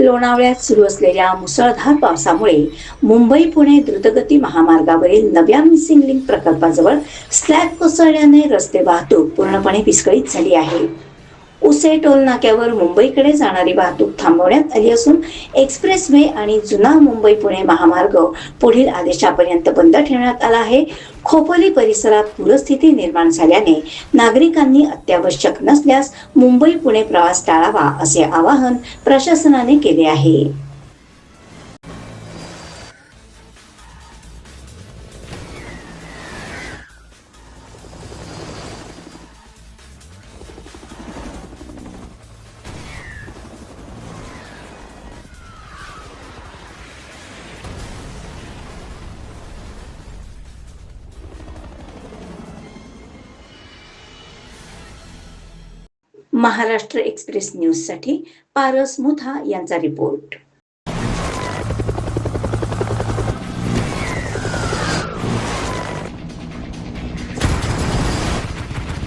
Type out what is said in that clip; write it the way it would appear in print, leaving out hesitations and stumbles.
लोणावळ्यात सुरू असलेल्या मुसळधार पावसामुळे मुंबई पुणे द्रुतगती महामार्गावरील नव्या मिसिंग लिंक प्रकल्पाजवळ स्लॅब कोसळल्याने रस्ते वाहतूक पूर्णपणे विस्कळीत झाली आहे. उसे टोल नाक्यावर मुंबईकडे जाणारी वाहतूक थांबवण्यात आली असून एक्सप्रेस वे आणि जुना मुंबई पुणे महामार्ग पुढील आदेशापर्यंत बंद ठेवण्यात आला आहे. खोपोली परिसरात पूरस्थिती निर्माण झाल्याने नागरिकांनी अत्यावश्यक नसल्यास मुंबई पुणे प्रवास टाळावा असे आवाहन प्रशासनाने केले आहे. महाराष्ट्र एक्सप्रेस न्यूज साठी पारस मुथा यांचा रिपोर्ट.